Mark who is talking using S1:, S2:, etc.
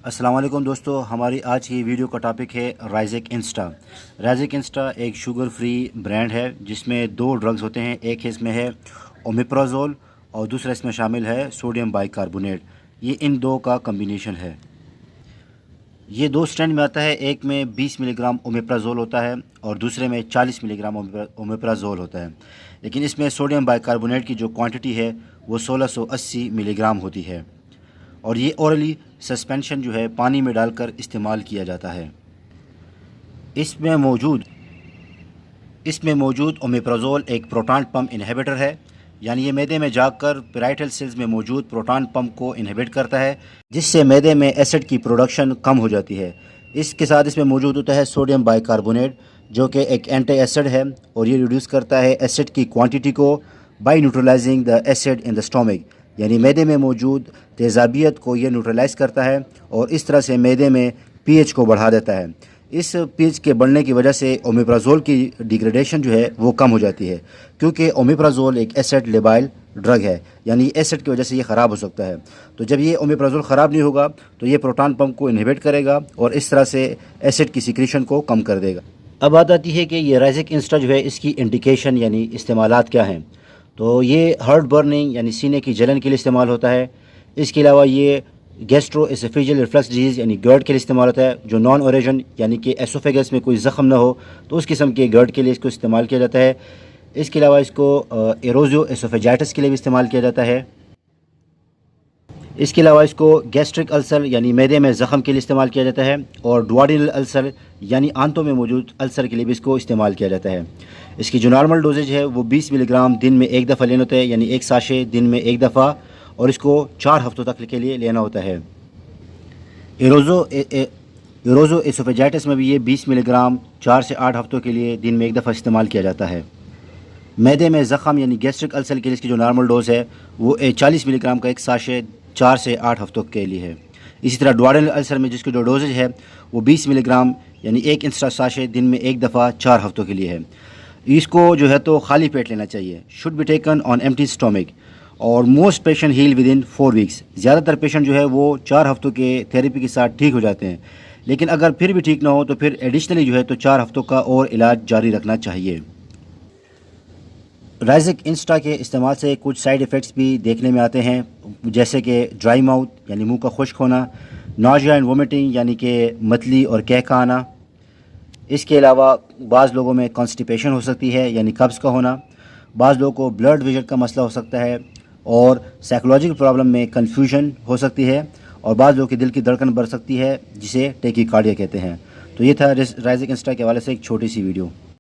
S1: अस्सलाम वालेकुम दोस्तों, हमारी आज की वीडियो का टॉपिक है राइज़ेक इंस्टा। राइज़ेक इंस्टा एक शुगर फ्री ब्रांड है जिसमें दो ड्रग्स होते हैं। एक इसमें है ओमेप्राजोल और दूसरा इसमें शामिल है सोडियम बाइकार्बोनेट। ये इन दो का कम्बिनेशन है। ये दो स्ट्रेंथ में आता है। एक में 20 मिलीग्राम ओमेप्राजोल होता है और दूसरे में 40 मिलीग्राम ओमेप्राजोल होता है। लेकिन इसमें सोडियम बाइकार्बोनेट की जो क्वांटिटी है वो 1680 मिलीग्राम होती है और ये ओरली सस्पेंशन जो है पानी में डालकर इस्तेमाल किया जाता है। इसमें मौजूद ओमेप्राजोल एक प्रोटॉन पम्प इनहिबिटर है, यानी ये मैदे में जाकर पैराइटल सेल्स में मौजूद प्रोटॉन पम्प को इनहिबिट करता है, जिससे मैदे में एसिड की प्रोडक्शन कम हो जाती है। इसके साथ इसमें मौजूद होता है सोडियम बाइकार्बोनेट, जो कि एक एंटी एसिड है और ये रिड्यूस करता है एसिड की क्वांटिटी को by neutralizing the acid in the stomach, यानी मैदे में मौजूद तेज़ाबियत को ये न्यूट्रलाइज़ करता है और इस तरह से मैदे में पीएच को बढ़ा देता है। इस पीएच के बढ़ने की वजह से ओमेप्राजोल की डिग्रेडेशन जो है वो कम हो जाती है, क्योंकि ओमेप्राजोल एक एसिड लेबाइल ड्रग है, यानी एसिड की वजह से ये ख़राब हो सकता है। तो जब ये ओमेप्राजोल ख़राब नहीं होगा तो ये प्रोटॉन पम्प को इनहिबिट करेगा और इस तरह से एसिड की सिक्रीशन को कम कर देगा। अब बात आती है कि ये राइज़ेक इंस्टा जो है इसकी इंडिकेशन यानी इस्तेमालात क्या हैं। तो ये हार्ट बर्निंग यानी सीने की जलन के लिए इस्तेमाल होता है। इसके अलावा ये गैस्ट्रो एसोफेजियल रिफ्लक्स डिजीज़ यानी गर्ड के लिए इस्तेमाल होता है। जो नॉन ओरेजन यानी कि एसोफेगस में कोई ज़ख़म ना हो तो उस किस्म के गर्ड के लिए इसको इस्तेमाल किया जाता है। इसके अलावा इसको एरोजियो एसोफेजाइटिस के लिए भी इस्तेमाल किया जाता है। इसके अलावा इसको गैस्ट्रिक अल्सर यानी मैदे में ज़ख़म के लिए इस्तेमाल किया जाता है और डुओडेनल अल्सर यानी आंतों में मौजूद अल्सर के लिए भी इसको इस्तेमाल किया जाता है। इसकी जो नॉर्मल डोजेज है वो 20 मिलीग्राम दिन में एक दफ़ा लेना होता है, यानी एक साशे दिन में एक दफ़ा, और इसको 4 हफ्तों तक के लिए लेना होता है। एरोजो एसोफेजाइटिस में भी ये 20 मिलीग्राम 4 से 8 हफ्तों के लिए दिन में एक दफ़ा इस्तेमाल किया जाता है। मैदे में ज़ख़म यानी गैस्ट्रिक अल्सर के लिए इसकी जो नॉर्मल डोज़ है वो 40 मिलीग्राम का एक साशे 4 से 8 हफ्तों के लिए है। इसी तरह डुओडेनल अल्सर में जिसकी जो डोजेज है वो 20 मिलीग्राम यानी एक इंस्टा साशे दिन में एक दफ़ा 4 हफ्तों के लिए है। इसको जो है तो खाली पेट लेना चाहिए, should be taken on empty stomach, और most patient heal within 4 weeks. ज़्यादातर पेशेंट जो है वो 4 हफ्तों के थेरेपी के साथ ठीक हो जाते हैं, लेकिन अगर फिर भी ठीक ना हो तो फिर एडिशनली जो है तो 4 हफ्तों का और इलाज जारी रखना चाहिए। राइज़ेक इंस्टा के इस्तेमाल से कुछ साइड इफ़ेक्ट्स भी देखने में आते हैं, जैसे कि ड्राई माउथ यानी मुंह का खुश्क होना, नॉजिया एंड वोमिटिंग यानी कि मतली और कहका आना। इसके अलावा बाज़ लोगों में कॉन्स्टिपेशन हो सकती है यानी कब्ज़ का होना, बाज़ लोगों को ब्लड विजन का मसला हो सकता है और साइकोलॉजिकल प्रॉब्लम में कन्फ्यूजन हो सकती है, और बाज़ लोगों की दिल की धड़कन बढ़ सकती है जिसे टेकीकार्डिया कहते हैं। तो ये था राइज़ेक इंस्टा के हवाले से एक छोटी सी वीडियो।